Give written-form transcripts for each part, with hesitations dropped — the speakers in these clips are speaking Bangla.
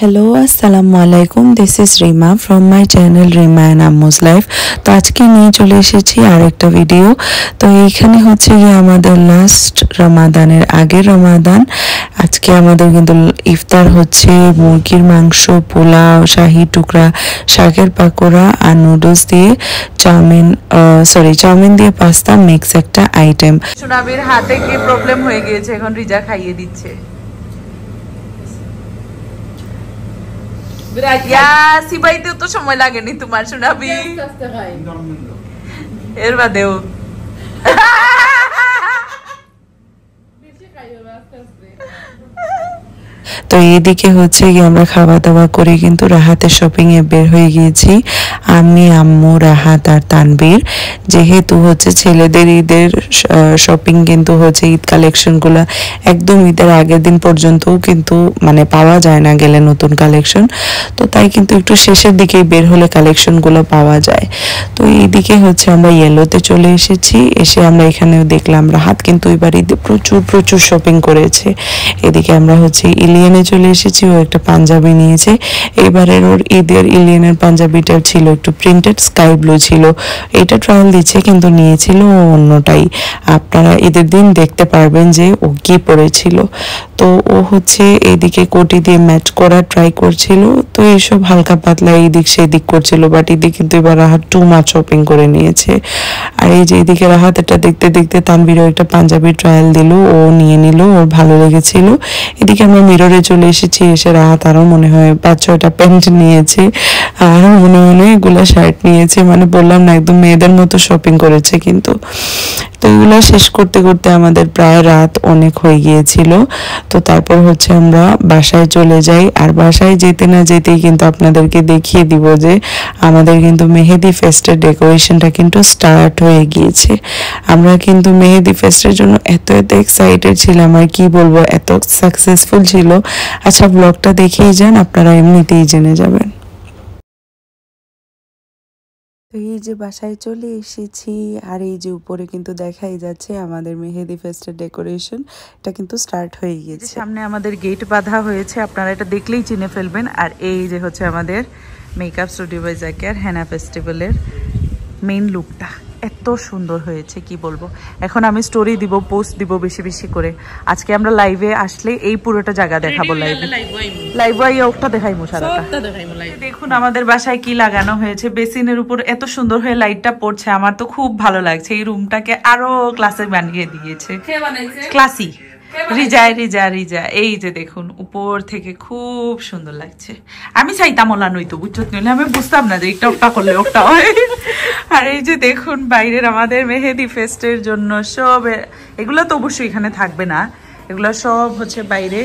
হ্যালো আসসালামু আলাইকুম, this is Rima from my channel Rima and আম্মুস লাইফ। তো আজকে নিয়ে চলে এসেছি আরেকটা ভিডিও। তো এইখানে হচ্ছে গিয়ে আমাদের লাস্ট রমাদানের আগের রমাদান। আজকে আমাদের কিন্তু ইফতার হচ্ছে মুরগির মাংস, পোলাও, শাহি টুকরা, শাকের পাকোড়া আর নুডলস দিয়ে চাউমিন দিয়ে পাস্তা মিক্স একটা আইটেম। সোনাবির হাতে কি প্রবলেম হয়ে গিয়েছে, এখন রিজা খাইয়ে দিচ্ছে। সিবাইতেও তো সময় লাগেনি তোমার সোনাবি, এর বাদেও তো এইদিকে হচ্ছে গিয়ে আমরা খাওয়া দাওয়া করে কিন্তু রাহাতের শপিংয়ে বের হয়ে গিয়েছি। আমি, আম্মু, রাহাত আর তানবীর। যেহেতু হচ্ছে ছেলেদের ঈদের শপিং কিন্তু হচ্ছে ঈদ কালেকশনগুলো একদম ঈদের আগের দিন পর্যন্তও কিন্তু মানে পাওয়া যায় না গেলে নতুন কালেকশন। তো তাই কিন্তু একটু শেষের দিকেই বের হলে কালেকশনগুলো পাওয়া যায়। তো এইদিকে হচ্ছে আমরা ইয়েলোতে চলে এসেছি। এসে আমরা এখানেও দেখলাম রাহাত কিন্তু এবার ঈদে প্রচুর শপিং করেছে। এদিকে আমরা হচ্ছে ইলিয়ানে চলে এসেছি। ও একটা পাঞ্জাবি নিয়েছে। এবারের ওর ঈদের ইলিয়ানের পাঞ্জাবিটা ছিল একটু প্রিন্টেড স্কাই ব্লু ছিল। এটা ট্রায়াল দিচ্ছে কিন্তু নিয়েছিল ও অন্যটাই। আপনারা ঈদের দিন দেখতে পারবেন যে ও কি পরেছিল। তো ও হচ্ছে এইদিকে কোটি দিয়ে ম্যাচ করার ট্রাই করছিল। তো এইসব হালকা পাতলা এইদিক সেদিক করছিল, বাট এদিকে কিন্তু এবার রাহাত টু মাচ শপিং করে নিয়েছে। আর এই যে এদিকে রাহাত এটা দেখতে দেখতে তানবীরও একটা পাঞ্জাবি ট্রায়াল দিল, ও নিয়ে নিল, ওর ভালো লেগেছিল। এদিকে আমরা মিররে চলে এসেছি। এসে রাহাত আরও মনে হয় 5-6টা প্যান্ট নিয়েছে, আরও মনে এগুলো শার্ট নিয়েছে। মানে বললাম না, একদম মেয়েদের মতো শপিং করেছে কিন্তু। তো এগুলো শেষ করতে করতে আমাদের প্রায় রাত অনেক হয়ে গিয়েছিল। তো তারপর হচ্ছে আমরা বাসায় চলে যাই। আর বাসায় যেতে না যেতেই কিন্তু আপনাদেরকে দেখিয়ে দিব যে আমাদের কিন্তু মেহেদি ফেস্টের ডেকোরেশনটা কিন্তু স্টার্ট হয়ে গিয়েছে। আমরা কিন্তু মেহেদি ফেস্টের জন্য এত এক্সাইটেড ছিলাম, আর কি বলবো, এত সাকসেসফুল ছিল। আচ্ছা, ব্লগটা দেখেই যান, আপনারা এমনিতেই জেনে যাবেন। তো এই যে বাসায় চলে এসেছি, আর এই যে উপরে কিন্তু দেখাই যাচ্ছে আমাদের মেহেদি ফেস্টের ডেকোরেশন, এটা কিন্তু স্টার্ট হয়ে গিয়েছে। সামনে আমাদের গেট বাঁধা হয়েছে, আপনারা এটা দেখলেই চিনে ফেলবেন। আর এই যে হচ্ছে আমাদের মেকআপ স্টুডিও বাই জাকিয়ার হেনা ফেস্টিভ্যালের মেইন লুকটা এত সুন্দর হয়েছে কি বলবো। এখন আমি স্টোরি দিব, পোস্ট দিব বেশি বেশি করে। আজকে আমরা লাইভে আসলে এই পুরোটা জায়গা দেখাবো, লাইভ ওটা দেখাইমু সারাটা। দেখুন আমাদের বাসায় কি লাগানো হয়েছে, বেসিনের উপর এত সুন্দর হয়ে লাইটটা পড়ছে। আমার তো খুব ভালো লাগছে, এই রুমটাকে আরো ক্লাসে বানিয়ে দিয়েছে। ক্লাসি রিজা এই যে দেখুন উপর থেকে খুব সুন্দর লাগছে। আমি চাইতাম ওলা নইতো, বুঝছো, নইলে আমি বুঝতাম না যে একটা ওটা করলে ওটা হয়। আর এই যে দেখুন বাইরের আমাদের মেহেদি ফেস্টের জন্য সব এগুলো তো অবশ্যই এখানে থাকবে না, এগুলো সব হচ্ছে বাইরে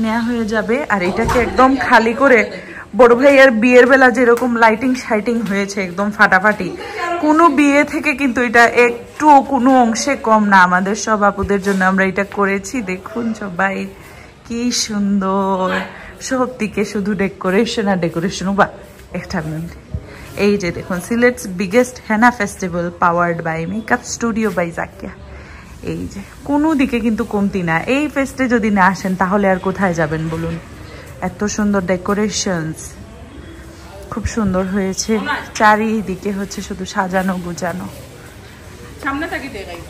নেওয়া হয়ে যাবে। আর এটাকে একদম খালি করে বড় ভাইয়ের বিয়ের বেলা যেরকম লাইটিং শাইটিং হয়েছে একদম ফাটাফাটি, কোনো বিয়ে থেকে কিন্তু এটা একটু কোনো অংশে কম না। আমাদের সব আপুদের জন্য আমরা এটা করেছি। দেখুন সবাই কি সুন্দর, সব দিকে শুধু ডেকোরেশন আর ডেকোরেশন। বা একটা মিনিট, এই যে দেখুন সিলেটস biggest henna festival powered by makeup studio by Zakia. এই যে কোনো দিকে কিন্তু কমতি না। এই ফেস্টে যদি না আসেন তাহলে আর কোথায় যাবেন বলুন। এত সুন্দর ডেকোরেশনস, খুব সুন্দর হয়েছে। চারিদিকে হচ্ছে শুধু সাজানো গুজানো। সামনে থাকি দেখাই।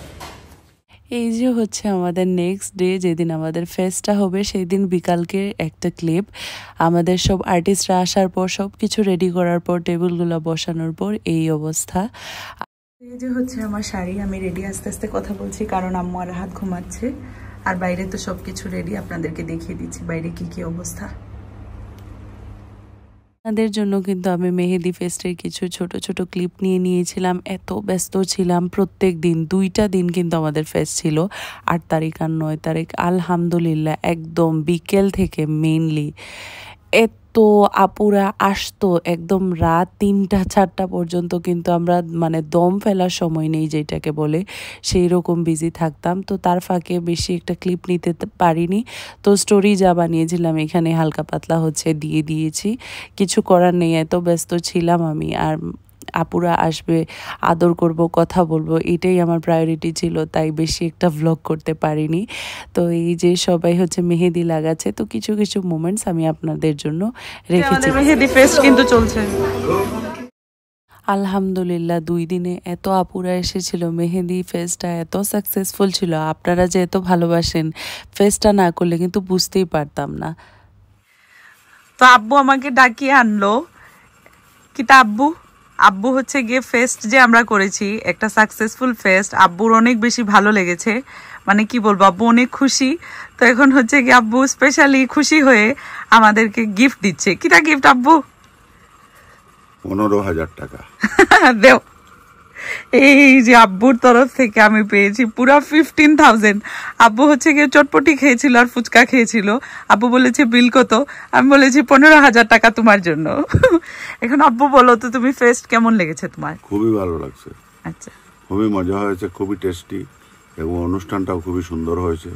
এই যে হচ্ছে আমাদের নেক্সট ডে, যেদিন আমাদের ফেস্টটা হবে সেই দিন বিকালকে একটা ক্লিপ। আমাদের সব আর্টিস্টরা আসার পর সব কিছু রেডি করার পর টেবিলগুলো বসানোর পর এই অবস্থা। এই যে হচ্ছে আমার শাড়ি, আমি রেডি আস্তে আস্তে কথা বলছি কারণ আম্মু আর হাত ঘুমাচ্ছে। আর বাইরে তো সব কিছু রেডি, আপনাদেরকে দেখিয়ে দিচ্ছি বাইরে কি অবস্থা। আপনাদের জন্য কিন্তু আমি মেহেদি ফেস্টের কিছু ছোট ক্লিপ নিয়ে নিয়েছিলাম। এত ব্যস্ত ছিলাম, প্রত্যেক দিন 2টা দিন কিন্তু আমাদের ফেস্ট ছিল, 8 তারিখ আর 9 তারিখ। আলহামদুলিল্লাহ একদম বিকেল থেকে মেইনলি এত আপুরা আসতো একদম রাত 3টা-4টা পর্যন্ত, কিন্তু আমরা মানে দম ফেলার সময় নেই যেটাকে বলে, সেই রকম বিজি থাকতাম। তো তার ফাঁকে বেশি একটা ক্লিপ নিতে পারিনি। তো স্টোরি যা বানিয়েছিলাম এখানে হালকা পাতলা হচ্ছে দিয়ে দিয়েছি, কিছু করার নেই, এত ব্যস্ত ছিলাম আমি। আর আপুরা আসবে, আদর করব, কথা বলবো, এটাই আমার প্রায়োরিটি ছিল, তাই বেশি একটা ভ্লগ করতে পারিনি। তো এই যে সবাই হচ্ছে মেহেদি লাগাচ্ছে, তো কিছু কিছু মোমেন্টস আমি আপনাদের জন্য রেখেছি। মেহেদি ফেস্ট কিন্তু চলছে। আলহামদুলিল্লাহ 2 দিনে এত আপুরা এসেছিল, মেহেদি ফেস্টটা এত সাকসেসফুল ছিল। আপনারা যে এত ভালোবাসেন, ফেস্টটা না করলে কিন্তু বুঝতেই পারতাম না। তো আব্বু আমাকে ডাকিয়ে আনলো, কিতা আব্বু, আব্বু হচ্ছে গিয়ে ফেস্ট যে আমরা করেছি, একটা সাকসেসফুল ফেস্ট, আব্বুর অনেক বেশি ভালো লেগেছে। মানে কি বলবো, আব্বু অনেক খুশি। তো এখন হচ্ছে গিয়ে আব্বু স্পেশালি খুশি হয়ে আমাদেরকে গিফট দিচ্ছে। কিতা গিফট আব্বু? 15,000 টাকা দেও। এই যে আব্বুর তরফ থেকে আমি পেয়েছি পুরা 15,000। আব্বু হচ্ছে গিয়ে চটপটি খেয়েছিল আর ফুচকা খেয়েছিল। আব্বু বলেছে বিল কত? আমি বলেছি 15,000 টাকা তোমার জন্য। এখন আব্বু বলো তো, তুমি ফেস্ট কেমন লেগেছে তোমার? খুবই ভালো লাগছে, আচ্ছা, খুবই মজা হয়েছে, খুবই টেস্টি, এবং অনুষ্ঠানটাও খুবই সুন্দর হয়েছে।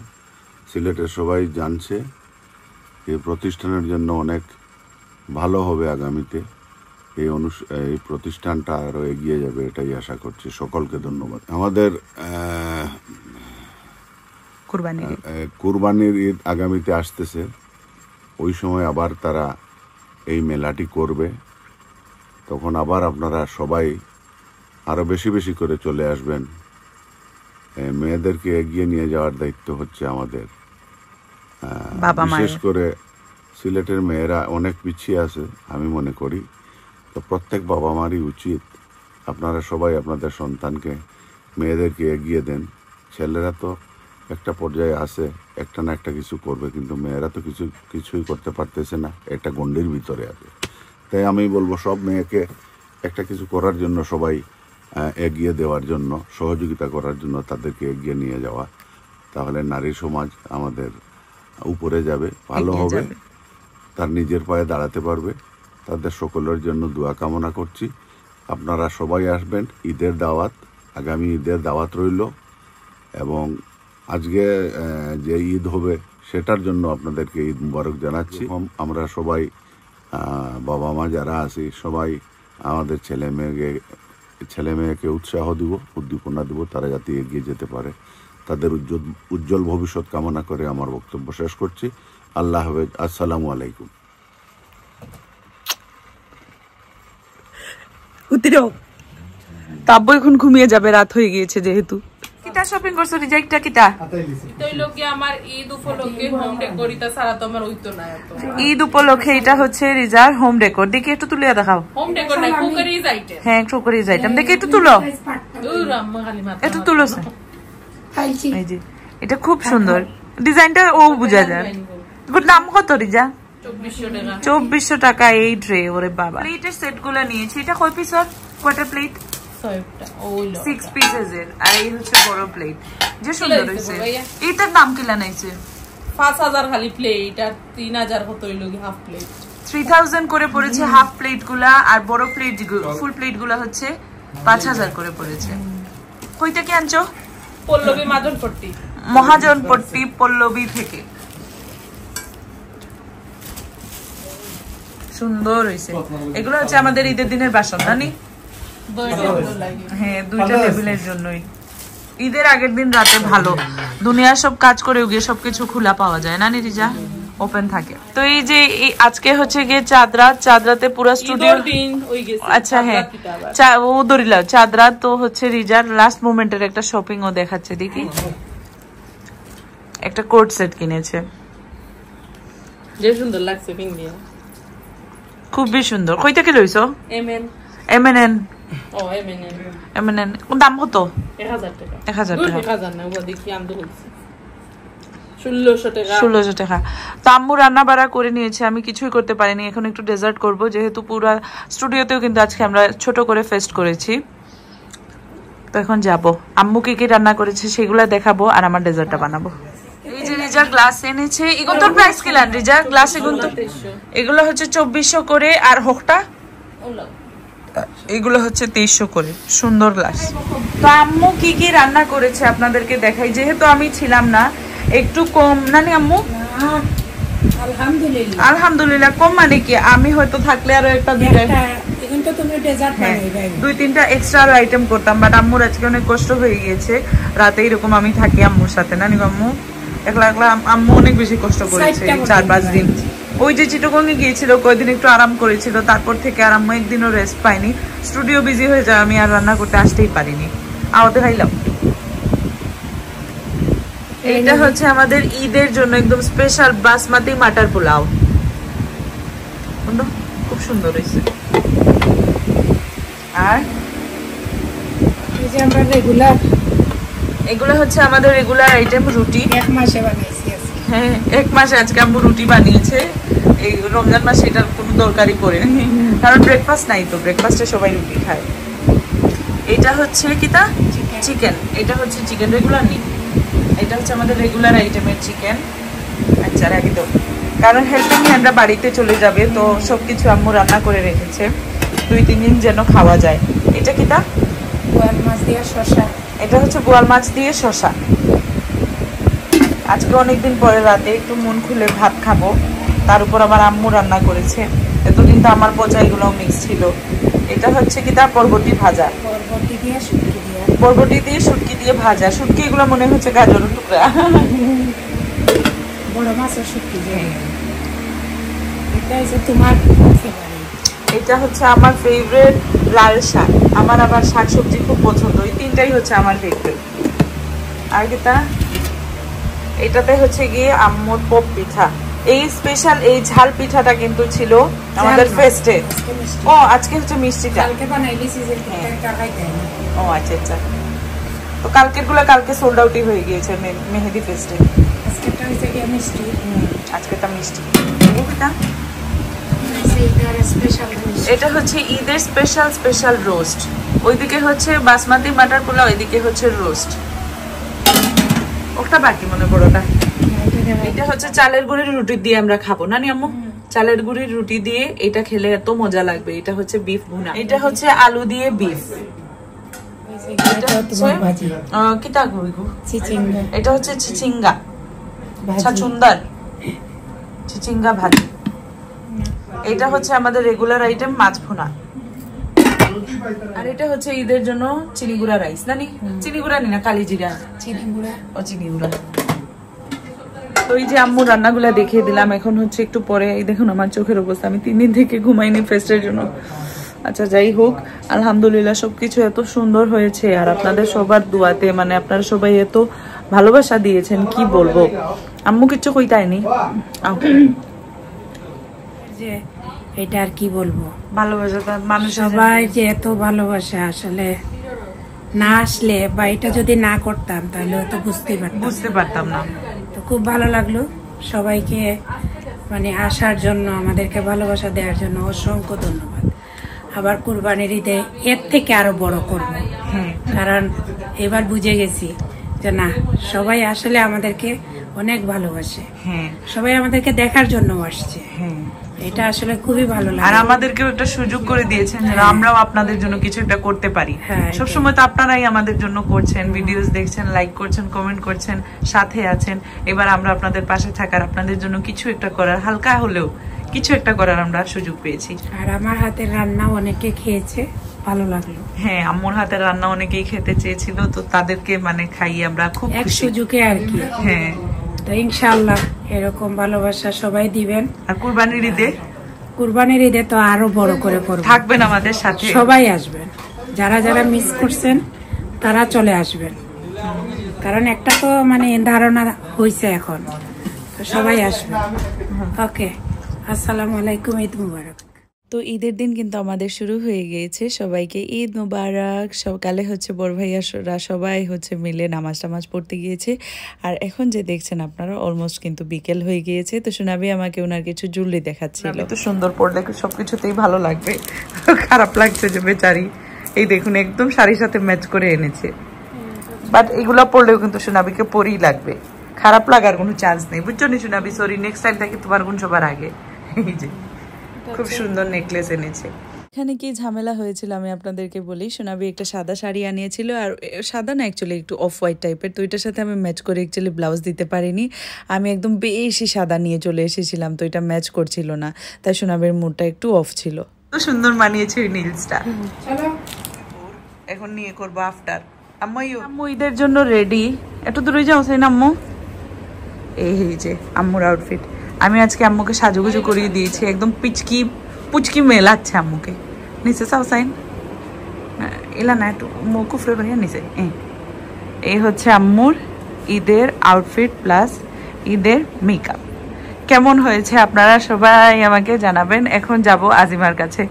সিলেটের সবাই জানছে এই প্রতিষ্ঠানের জন্য অনেক ভালো হবে আগামীতে। এই প্রতিষ্ঠানটা আরো এগিয়ে যাবে, এটাই আশা করছি। সকলকে ধন্যবাদ। আমাদের কুরবানির ঈদ আগামীতে আসতেছে, ওই সময় আবার তারা এই মেলাটি করবে। তখন আবার আপনারা সবাই আরো বেশি বেশি করে চলে আসবেন। মেয়েদেরকে এগিয়ে নিয়ে যাওয়ার দায়িত্ব হচ্ছে আমাদের। বিশেষ করে সিলেটের মেয়েরা অনেক পিছিয়ে আছে আমি মনে করি। তো প্রত্যেক বাবা মারই উচিত আপনারা সবাই আপনাদের সন্তানকে, মেয়েদেরকে এগিয়ে দেন। ছেলেরা তো একটা পর্যায়ে আছে, একটা না একটা কিছু করবে, কিন্তু মেয়েরা তো কিছুই করতে পারতেছে না, একটা গণ্ডির ভিতরে আছে। তাই আমি বলবো সব মেয়েকে একটা কিছু করার জন্য সবাই এগিয়ে দেওয়ার জন্য, সহযোগিতা করার জন্য তাদেরকে এগিয়ে নিয়ে যাওয়া। তাহলে নারী সমাজ আমাদের উপরে যাবে, ভালো হবে, তার নিজের পায়ে দাঁড়াতে পারবে। তাদের সকলের জন্য দোয়া কামনা করছি। আপনারা সবাই আসবেন। ঈদের দাওয়াত, আগামী ঈদের দাওয়াত রইল, এবং আজকে যে ঈদ হবে সেটার জন্য আপনাদেরকে ঈদ মুবারক জানাচ্ছি। আমরা সবাই বাবা মা যারা আছি সবাই আমাদের ছেলে মেয়েকে উৎসাহ দিব, উদ্দীপনা দিব, তারা যাতে এগিয়ে যেতে পারে। তাদের উজ্জ্বল ভবিষ্যৎ কামনা করে আমার বক্তব্য শেষ করছি। আল্লাহ হাফেজ। আসসালামু আলাইকুম। আব্বু এখন ঘুমিয়ে যাবে, রাত হয়ে গিয়েছে যেহেতু। কিটা শপিং করছো রিজেক্টটা? কিটা আমার ঈদ উপলক্ষে হোম ডেকোর, এটা ছাড়া তো আমার হইতো না। ঈদ উপলক্ষে এটা হচ্ছে রিজার হোম ডেকোর। দেখি একটু তুলে দেখাও। হোম ডেকোর না, কুকারিজ আইটেম। হ্যাঁ, কুকারিজ আইটেম। দেখি একটু তুলো, একটু তুলো। এই যে এটা খুব সুন্দর ডিজাইনটা, ও বুঝা যায়। নাম কত রিজা? 2400 টাকা এই ট্রে। ওরে বাবা, প্লেটের সেট গুলো নিয়েছি। এটা কয় পিসের? কয়টা প্লেট? 6 পিসেস এর। আর এই হচ্ছে বড় প্লেট, যে সুন্দর হইছে। এটার দাম কি লানাইছে? 5000 খালি প্লেট, আর 3000 কত হইলো হাফ প্লেট। 3000 করে পড়েছে হাফ প্লেট গুলা, আর বড় প্লেট ফুল প্লেট গুলা হচ্ছে 5000 করে পড়েছে। কই থেকে আনছো? পল্লবী মহাজনপট্টি। মহাজনপট্টি পল্লবী থেকে। সুন্দর হয়েছে। এগুলো হচ্ছে আমাদের ঈদের দিনের বাসন, জানি। হ্যাঁ, 2টা টেবিলের জন্যই। ঈদের আগের দিন রাতে ভালো দুনিয়ার সব কাজ করে গিয়ে সবকিছু খোলা পাওয়া যায় না রিজা, ওপেন থাকে। তো এই যে আজকে হচ্ছে গিয়ে চাঁদরাতে পুরো স্টুডিও। আচ্ছা হ্যাঁ, ও দরিলা চাঁদরা তো হচ্ছে রিজার লাস্ট মোমেন্টের একটা শপিং ও দেখাচ্ছে। দেখি, একটা কোট সেট কিনেছে, যে সুন্দর লাগছে পিং দিয়া, খুবই সুন্দর। কই থেকে লইছো? এমএনএন। ও এমএনএন। এমএনএন কোন দাম কত? 1000 টাকা। 1000 টাকা। 1000 না, ও দেখি আনতে হইছে 1600 টাকা। 1600 টাকা। তো আম্মু রান্না বাড়া করে নিয়েছে, আমি কিছুই করতে পারিনি। এখন একটু ডেজার্ট করব, যেহেতু পুরো স্টুডিওতেও কিন্তু আজকে আমরা ছোট করে ফেস্ট করেছি। তো এখন যাব, আম্মু কি কি রান্না করেছে সেগুলো দেখাবো, আর আমার ডেজার্টটা বানাবো। এই যে রিজা গ্লাস এনেছে। এগুলো তোর প্রাইস কি লান রিজা? গ্লাস এগুলো হচ্ছে 2400 করে, আর হোকটা এগুলো হচ্ছে 2300 করে। সুন্দর গ্লাস। তো আম্মু কি কি রান্না করেছে আপনাদেরকে দেখাই, যেহেতু আমি ছিলাম না। একটু কম নানি আম্মু? আলহামদুলিল্লাহ কম। মানে কি, আমি হয়তো থাকলে আরো একটা দুইটা। কিন্তু তুমি ডেজার্ট বানাইবে 2-3টা এক্সট্রা আরো আইটেম করতাম, বাট আম্মুর আজকে অনেক কষ্ট হয়ে গিয়েছে। রাতে এরকম আমি থাকি আম্মুর সাথে, নানি আম্মু একলা একলা আম্মু অনেক বেশি কষ্ট করেছে 4-5 দিন। ওই যে চিটাগং এ গিয়েছিল কয়েকদিন একটু আরাম করেছিল, তারপর থেকে আর আম্মু একদিনও রেস্ট পাইনি। স্টুডিও বিজি হয়ে যায়, আমি আর রান্না করতে আসতেই পারিনি। আওতে খাইলাম। এটা হচ্ছে আমাদের ঈদের জন্য একদম স্পেশাল বাসমতি মাটার পোলাও, খুব সুন্দর হয়েছে। আর এই যে আমরা রেগুলার, এগুলো হচ্ছে আমাদের রেগুলার আইটেম, রুটি। 1 মাসে বানাইছি আজকে। হ্যাঁ 1 মাসে আজকে আম্মু রুটি বানিয়েছে। এই রমজান মাসে এটার কোনো দরকারই পড়ে না, কারণ ব্রেকফাস্ট নাই তো, ব্রেকফাস্টে সবাই রুটি খায়। এটা হচ্ছে কিতা চিকেন, এটা হচ্ছে চিকেন রেগুলার নেই, এটা হচ্ছে আমাদের রেগুলার আইটেমের চিকেন। আচ্ছা রাখি তো, কারণ হেল্পিং হ্যান্ডরা বাড়িতে চলে যাবে, তো সবকিছু আম্মু রান্না করে রেখেছে 2-3 দিন যেন খাওয়া যায়। এটা কিতা বোয়াল মাছ দিয়ে শসা, এটা হচ্ছে বোয়াল মাছ দিয়ে শসা। আজকে অনেকদিন পরে রাতে একটু মন খুলে ভাত খাবো, তার উপর আবার আম্মু রান্না করেছে। এতদিন তো আমার পচা এগুলো মিক্স ছিল। এটা হচ্ছে কিতা বরবটি ভাজা, বরবটি দিয়ে শুটকি দিয়ে, বরবটি দিয়ে শুটকি দিয়ে ভাজা। শুটকি এগুলো মনে হচ্ছে গাজরের টুকরা। বড় মাছের শুটকি দিয়ে। এটা হচ্ছে তোমার ফেভারিট। এটা হচ্ছে আমার ফেভারিট লাল শাক। আমার আবার শাক সবজি খুব পছন্দ, এই 3টাই হচ্ছে আমার ফেভারিট। আর কিতা এটাতে হচ্ছে গিয়ে আম্মুর পপ পিঠা। এই স্পেশাল এই ঝাল পিঠাটা কিন্তু ছিল আমাদের ফেস্টে। ও আজকে হচ্ছে মিষ্টিটা, কালকে বানাইলি সিজন টাকাই দেয় না। ও আচ্ছা আচ্ছা, তো কালকের গুলো কালকে সোল্ড আউটই হয়ে গিয়েছে মেহেদি ফেস্টে। আজকেটা হচ্ছে কি মিষ্টি, আজকেটা মিষ্টি। এটা স্পেশাল। এটা হচ্ছে ঈদের স্পেশাল রোস্ট। ওইদিকে হচ্ছে বাসমতি মাটার পোলাও, ওইদিকে হচ্ছে রোস্ট। ওটা বাকি মনে বড়টা। এটা হচ্ছে চালের গুঁড়ির রুটি দিয়ে আমরা খাবো, নানি আম্মু? চালের গুঁড়ির রুটি দিয়ে এটা খেলে এত মজা লাগবে। এটা হচ্ছে বিফ ভুনা, এটা হচ্ছে আলু দিয়ে বিফ। এটা হচ্ছে চিচিঙ্গা, ছাচুন্দার চিচিঙ্গা ভাজি। এটা হচ্ছে আমাদের রেগুলার আইটেম মাছ ভুনা। আর এটা হচ্ছে ঈদের জন্য চিনিগুড়া রাইস, নানি? চিনিগুড়া নি না, কালিজিরা, চিনিগুড়া। ও চিনিগুড়া। তো এই যে আম্মু রান্নাগুলা দেখিয়ে দিলাম। এখন হচ্ছে একটু পরে, এই দেখুন আমার চোখের অবস্থা, আমি 3 দিন থেকে ঘুমাইনি ফেস্টের জন্য। আচ্ছা যাই হোক, আলহামদুলিল্লাহ সবকিছু এত সুন্দর হয়েছে। আর আপনাদের সবার দোয়াতে, মানে আপনারা সবাই এত ভালোবাসা দিয়েছেন, কি বলবো। আম্মু কিচ্ছু কইতাইনি, যে এটা আর কি বলবো, ভালোবাসা মানুষ সবাই যে এত ভালোবাসা, আসলে না আসলে বা এটা যদি না করতাম তাহলে তো বুঝতে পারতাম না। তো খুব ভালো লাগলো সবাইকে, মানে আসার জন্য, আমাদেরকে ভালোবাসা দেওয়ার জন্য অসংখ্য ধন্যবাদ। আবার কুরবানির ঈদে এর থেকে আরো বড় করব, কারণ এবার বুঝে গেছি যে না, সবাই আসলে আমাদেরকে অনেক ভালোবাসে। সবাই আমাদেরকে দেখার জন্য আসছে। এটা আসলে খুবই ভালো লাগে। আর আমাদেরকেও একটা সুযোগ করে দিয়েছেন যেন আমরাও আপনাদের জন্য কিছু একটা করতে পারি। সবসময় তো আপনারাই আমাদের জন্য করছেন, ভিডিওস দেখছেন, লাইক করছেন, কমেন্ট করছেন, সাথে আছেন। এবার আমরা আপনাদের পাশে থাকার, আপনাদের জন্য কিছু একটা করার, হালকা হলেও কিছু একটা করার আমরা সুযোগ পেয়েছি। আর আমার হাতের রান্না অনেকে খেয়েছে, ভালো লাগলো। হ্যাঁ, আম্মুর হাতের রান্না অনেকেই খেতে চেয়েছিল, তো তাদেরকে মানে খাইয়ে আমরা খুব এক সুযোগে আর কি। হ্যাঁ, তো ইনশাআল্লাহ এরকম ভালোবাসা সবাই দিবেন। আর কুরবানির ঈদে তো আরো বড় করে করব, থাকবেন আমাদের সাথে, সবাই আসবেন। যারা যারা মিস করছেন তারা চলে আসবেন, কারণ একটা তো মানে ধারণা হয়েছে এখন, তো সবাই আসবেন। ওকে, আসসালামু আলাইকুম, ঈদ মুবারক। তো ঈদের দিন কিন্তু আমাদের শুরু হয়ে গিয়েছে। সবাইকে ঈদ মুবারক। সকালে হচ্ছে বড় ভাইয়ারা সবাই হচ্ছে মিলে নামাজ পড়তে গিয়েছে। আর এখন যে দেখছেন আপনারা, অলমোস্ট কিন্তু বিকেল হয়ে গিয়েছে। তো সোনাবি আমাকে ওনার কিছু জুয়েলারি দেখাচ্ছিল। তো সুন্দর পড়লে সবকিছুতেই ভালো লাগবে, খারাপ লাগছে যে বেচারি। এই দেখুন একদম শাড়ির সাথে ম্যাচ করে এনেছে, বাট এগুলা পড়লেও কিন্তু সোনাবিকে পরেই লাগবে, খারাপ লাগার কোনো চান্স নেই, বুঝছো নি সোনাবি? সরি, নেক্সট টাইম থেকে তোমার গুণ সবার আগে। এই যে খুব সুন্দর নেকলেস এনেছে। এখানে কি ঝামেলা হয়েছিল আমি আপনাদেরকে বলি। সোনাবি একটা সাদা শাড়ি আনিয়েছিল, আর সাদা না, অ্যাকচুয়ালি একটু অফ হোয়াইট টাইপের। তো এটার সাথে আমি ম্যাচ করে অ্যাকচুয়ালি ব্লাউজ দিতে পারিনি। আমি একদম বেশি সাদা নিয়ে চলে এসেছিলাম, তো এটা ম্যাচ করছিল না, তাই সোনাবির মুডটা একটু অফ ছিল। তো সুন্দর মানিয়েছে ওই নীলসটা। এখন নিয়ে করবো আফটার। আম্মু ঈদের জন্য রেডি। একটু দূরে যাও সেই আম্মু। এই যে আম্মুর আউটফিট। আমি আজকে আম্মুকে সাজুগুজু করিয়ে দিয়েছি, একদম পুচকি মেলাচ্ছে আম্মুকে। নিচে চাও সাইন এলা না একটু কুফরে বানিয়ে নিচে। এই হচ্ছে আম্মুর ঈদের আউটফিট প্লাস ঈদের মেকআপ। কেমন হয়েছে আপনারা সবাই আমাকে জানাবেন। এখন যাব আজিমার কাছে,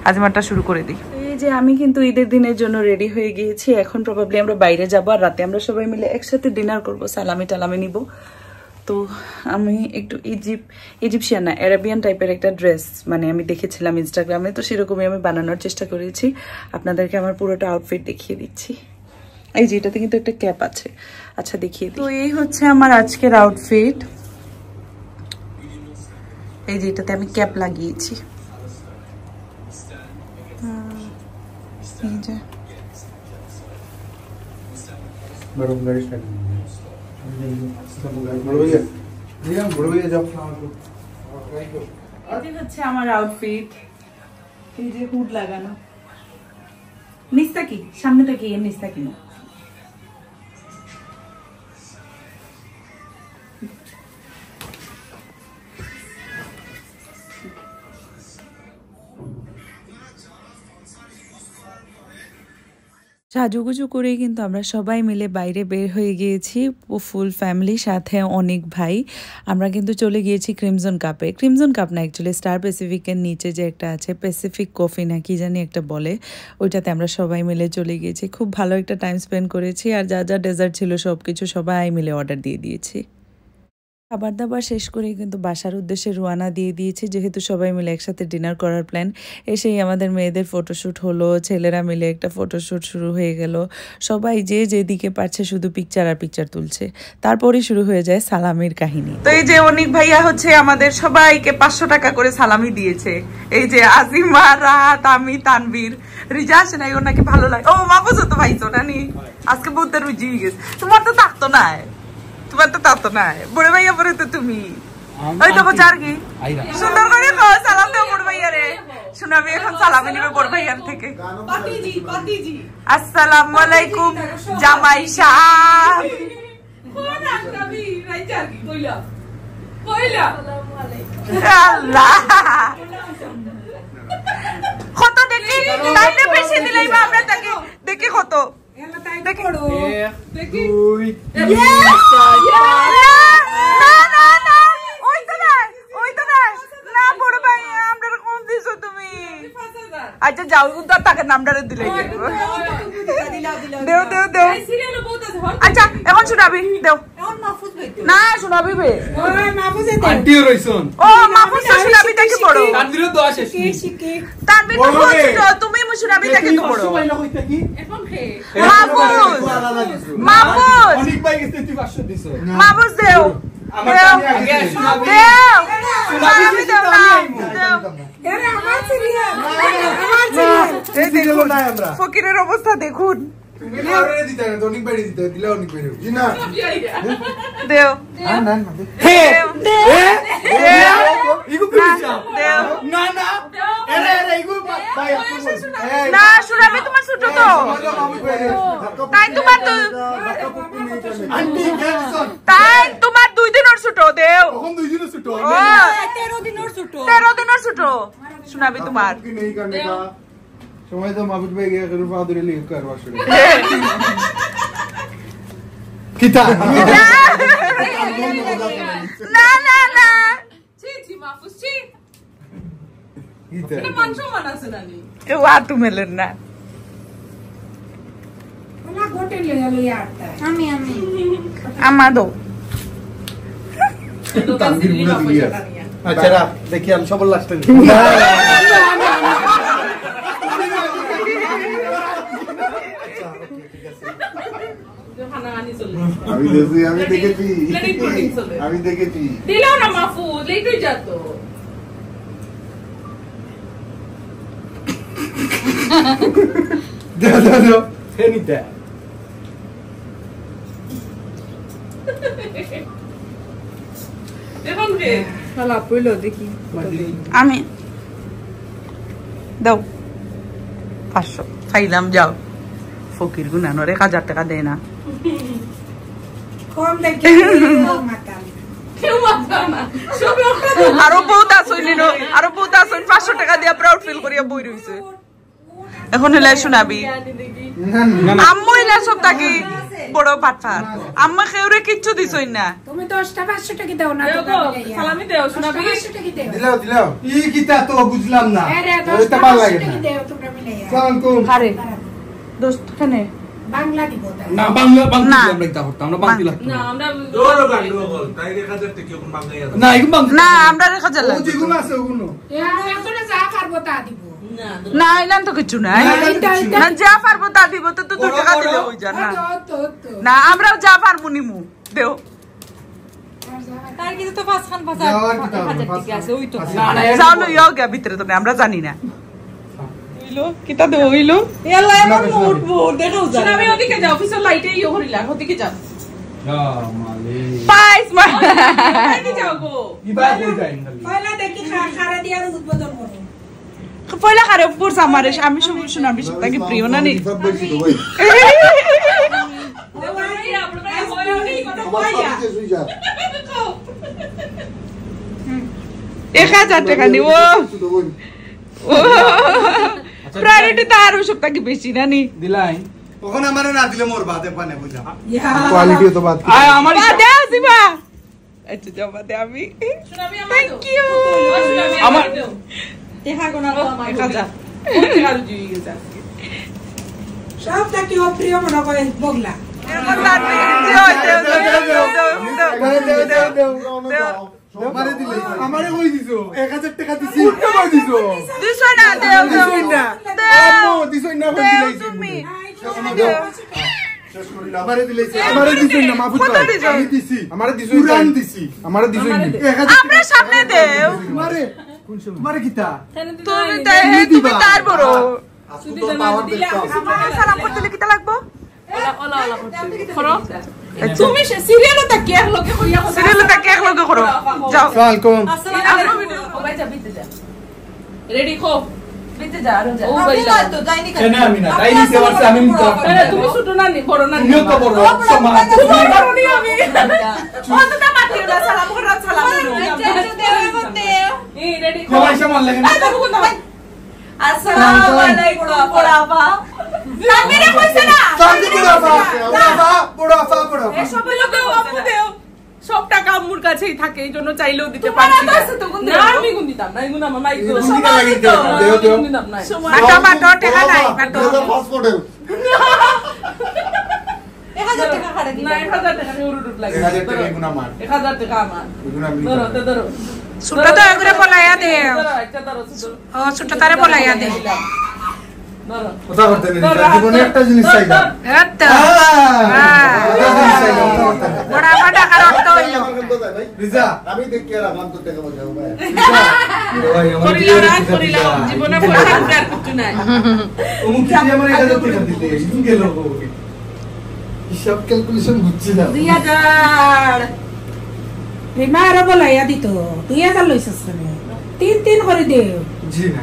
আজিমারটা শুরু করে দিই। এই যে আমি কিন্তু ঈদের দিনের জন্য রেডি হয়ে গিয়েছি। এখন প্রবাবলি আমরা বাইরে যাবো আর রাতে আমরা সবাই মিলে একসাথে ডিনার করব, সালামি টালামি নিব। তো আমি একটু ইজিপশিয়ান না অ্যারাবিয়ান টাইপের একটা ড্রেস মানে আমি দেখেছিলাম ইনস্টাগ্রামে, তো সেরকমই আমি বানানোর চেষ্টা করেছি। আপনাদেরকে আমার পুরোটা আউটফিট দেখিয়ে দিচ্ছি। এই যে এটাতে কিন্তু একটা ক্যাপ আছে, আচ্ছা দেখিয়ে দিই। তো এই হচ্ছে আমার আজকের আউটফিট। এই যে এটাতে আমি ক্যাপ লাগিয়েছি। এই যে হচ্ছে আমার আউটফিট। এই যে হুড লাগানো, নিচটা কি সামনেটা কি এর নিচটা কি না। সাজুগুজু করেই কিন্তু আমরা সবাই মিলে বাইরে বের হয়ে গিয়েছি, ফুল ফ্যামিলি সাথে অনেক ভাই। আমরা কিন্তু চলে গিয়েছি ক্রিমজন কাপে। ক্রিমজন কাপ না, অ্যাকচুয়ালি স্টার প্যাসিফিকের নিচে যে একটা আছে প্যাসিফিক কফি না কি জানি একটা বলে, ওইটাতে আমরা সবাই মিলে চলে গিয়েছি। খুব ভালো একটা টাইম স্পেন্ড করেছি আর যা যা ডেজার্ট ছিল সব কিছু সবাই মিলে অর্ডার দিয়ে দিয়েছি। খাবার দাবার শেষ করে কিন্তু বাসার উদ্দেশ্যে রওনা দিয়ে দিয়েছি, যেহেতু সবাই মিলে একসাথে ডিনার করার প্ল্যান। এসেই আমাদের মেয়েদের ফটোশ্যুট হলো, ছেলেরা মিলে একটা ফটোশ্যুট শুরু হয়ে গেল। সবাই যে যেদিকে পারছে শুধু পিকচার আর পিকচার তুলছে। তারপরেই শুরু হয়ে যায় সালামির কাহিনী। তো এই যে অনিক ভাইয়া হচ্ছে আমাদের সবাইকে 500 টাকা করে সালামি দিয়েছে। এই যে আজিমা, রাত, আমি, তানবীর, রিজা আসে নাই, ওর নাকি ভালো লাগে। ও মাপুজো তো ভাইছো নানি আজকে বলতে রুজি গেছে। তোমার তো থাকতো না, তোমার তো তাতো না, বড় ভাইয়া পরে তো তুমি ওই তো চার কি সুন্দর করে সালাম দেও বড় ভাইয়া রে। শুনে আমি এখন সালামি নিবে বড় ভাইয়ার থেকে। আসসালামু আলাইকুম জামাই সাহেব। আল্লাহ কত দেখি তাইতে বেশি দিলাই বা আমরা তাকে দেখি কত আচ্ছা যাও তাকে নামটা দিলে দেও দেও দেও। আচ্ছা এখন শোনাবি দেও না শোনাবি বে ও মাহফুজ তো শোনাবি দেখে পড়ো তানবীর তো তুমি শোনাবি দেখে তো পড়ো মাহফুজ মাহফুজ মাহফুজ দেও ফকিরের অবস্থা দেখুন। না শুনাবি তোমার ছোট তো তাই তোমার তাই তোমার 2 দিনের ছোট দেও 13 দিনের ছোট শুনাবি তোমার সময় তো মাহফুজ ভাই গিয়ে করে ফাদুরে লিখ করবা শুরু কিতা না না না জি জি মাহফুজ জি কিতা এটা মাংস মানাছে নানি এ ওয়া তুমেলেন না ওনা গোটে লইয়া আটটা আমি আমাদো তানভীর বুঝা দিয়া আচ্ছা রাখ দেখি আমি সব লাস্ট আমি দেখেছি দিলাও না মাহফুজ লেটই যেত দাও ফেনিটা এখন কে শালা পইলো দেখি আমি দাও 500 ফাইলাম যাও ফকির গুনানো 1000 টাকা দেয় না কম দেখে আরো বহুত আসইল আরো বহুত আসইল 500 টাকা দিয়া প্রাউড ফিল করিয়া বই রইছে এখন হেলাই শোনাবি আম্মু এলা সব থাকি বড় পাটফার আম্মা খেউরে কিচ্ছু দিছই না তুমি 10টা 500 টাকা দাও না সালামি দেও শোনাবি 500 টাকা দাও দিলাও ই কিতা তো বুঝলাম না আরে ওইটা ভালো লাগে 10টা না টাকা দাও তোমরা মিলাইয়া সালামকুম আরে দোস্ত খানে বাংলা দিব না বাংলা আমরা এটা করতাম আমরা বাংলা লাগতো না আমরা জোর গান্ডু বল তাই 1000 টাকা কোন বাংলায় আছে না এগুলো বাংলা না আমরা 1000 ও লাগে যেগুলো আছে ওগুলো এখন যা পারবো তা দিব না এলান তো কিছু নাই না যা পারবো তা দিব তো 2 টাকা দিলে হই যা না না আমরাও যা পারবো নিমু দেও তার কিন্তু তো 5,000 টাকা আছে ওই তো যাও না ইও গে ভিতরে তো আমরা জানি না হইলো কিটা দে হইলো এলা এমন মুড মুড দেখাও যা শোনাবি ওদিকে যাও অফিসের লাইটে ইও হরিলা ওদিকে যাও পাইস মা ওদিকে যাও গো ইবাই হয়ে যায় পয়লা দেখি খারা দিয়া উদ্বোধন করো পয়লা খারে উপর আমারে আমি সব শোনাবি সব তাকে প্রিয় না নি এক 1000 টাকা নিব প্রায়োরিটি তো আরো সব তাকে বেশি না নি দিলাই কখন আমারে না দিলে মোর বাদে পানে বুঝা কোয়ালিটি তো বাদ আমার দে আসিবা আচ্ছা জমা দে আমি শোনাবি আমার থ্যাংক ইউ আমার দেখা গোনা তো আমার 1000 টাকা জুই গেছে সব তাকে অপ্রিয় মনে করে বগলা আমারে কই দিছো 1000 টাকা দিছি কই দিছো দিছো না দেও না আম্মু দিছো না কই দিলাই তুমি শেষ করি না আমারে দিলাইছে আমারে দিছো না মাফুত কত দিছো? আমি দিছি আমারে দিছো পুরান দিছি আমারে দিছো না আমরা সামনে দেও আমারে আমারে কিতা তুমি তার বড় আসলে তো পাওয়ার দেখতাম সালাম করতে কিটা লাগবো ওলা ওলা করো তুমি সিরিয়ালও তাকি এক লগে কইয়া কথা সিরিয়াল তাকে এক লগে করো যাও ওয়ালাইকুম আসসালামু আলাইকুম ও ভাই যা বিতে যা রেডি খো বিতে যা আর যা ও ভাই তো যাইনি কেন আমি না তাই নিতে পারছি আমি নিতে তুমি ছোট না নি বড় না নি তুমিও তো বড় সমান তুমি বড় নি আমি ও তো তা মাটিও না সালাম করো সালাম এই রেডি খো সবাই সমান লাগে না আসসালামু আলাইকুম পড়াবা সামিরে কইছে না শান্তি পড়া সব লোক আপু দেও সব টাকা আম্মুর কাছেই থাকে এইজন্য চাইলেও দিতে পারছি না না আমি গুণ দিতাম না এগুলো আমার মাইক গুণ দিতে লাগি দেও দেও দিতাম না বাটো টাকা নাই বাটো পাসপোর্টে 1000 টাকা খাড়া দিই না 1000 টাকা উড়ুট লাগে 1000 টাকা গুনা মার 1000 টাকা আমার ধরো তো ধরো ছোট তো এগুলো বলাইয়া দে ধরো একটা ধরো ছোট ও ছোট তারে বলাইয়া দে ধরো কথা করতে নেই জীবনে একটা জিনিস চাইলাম এত বড় বড় টাকা রাখতে হইলো রিজা আমি দেখি রাখলাম তো টাকা বাজাও ভাই করিলাম জীবনে পয়সা আর কিছু নাই অমুক কি আমার 1000 টাকা দিতে ইন গেল হিসাব ক্যালকুলেশন বুঝছি না 2000 রিমা আরো বলাইয়া দিত 2000 লইছস না 3 করে দে জি না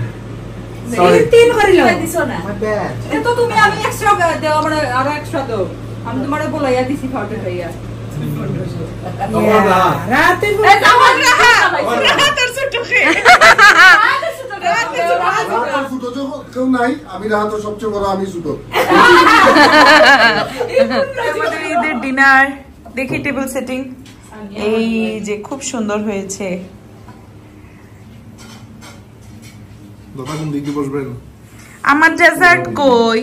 3 করে লও দিছো না মাই ব্যাড এতো তুমি আমি এক্সট্রা দেও মানে আরো এক্সট্রা দাও আমি তোমারে বলাইয়া দিছি ফাউটে খাইয়া রাতে রাহাতের ছোট খেয়ে ছোট কেউ নাই আমি রাহাত সবচেয়ে বড় আমি ছোট আমাদের ঈদের ডিনার দেখি টেবিল সেটিং এই যে খুব সুন্দর হয়েছে বাবা কোন দিকে বসবেন আমার ডেজার্ট কই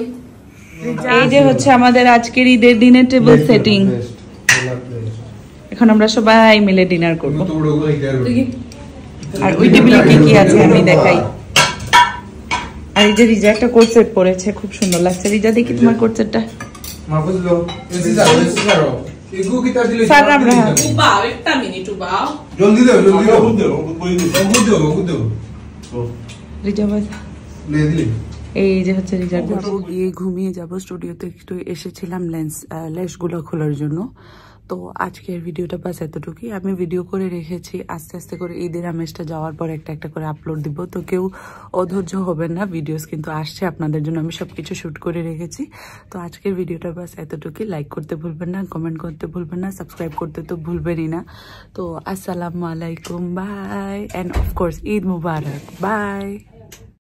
এই যে হচ্ছে আমাদের আজকের ঈদের দিনের টেবিল সেটিং এখন আমরা সবাই মিলে ডিনার করব আর ওই টেবিলে কি কি আছে আমি দেখাই আর এই যে রিজা একটা কোট সেট পরেছে খুব সুন্দর লাগছে রিজা দেখি তোমার কোট সেটটা মাহফুজ লো এসি যাও এগু কি তার দিলে স্যার আমরা উবাও একটা মিনিট উবাও জলদি দাও বুঝ দাও রিজা ভাই লে দিলে এই যে হচ্ছে রিজার্ভ গিয়ে ঘুমিয়ে যাব স্টুডিওতে একটু এসেছিলাম লেন্সগুলো খোলার জন্য তো আজকের ভিডিওটা বাস এতটুকুই। আমি ভিডিও করে রেখেছি, আস্তে আস্তে করে ঈদের আমেজটা যাওয়ার পর একটা একটা করে আপলোড দিব। তো কেউ অধৈর্য হবেন না, ভিডিওস কিন্তু আসছে আপনাদের জন্য, আমি সবকিছু শুট করে রেখেছি। তো আজকের ভিডিওটা বাস এতটুকুই। লাইক করতে ভুলবেন না, কমেন্ট করতে ভুলবেন না, সাবস্ক্রাইব করতে তো ভুলবেনই না। তো আসসালামু আলাইকুম, বাই, অ্যান্ড অফকোর্স ঈদ মুবারক, বাই।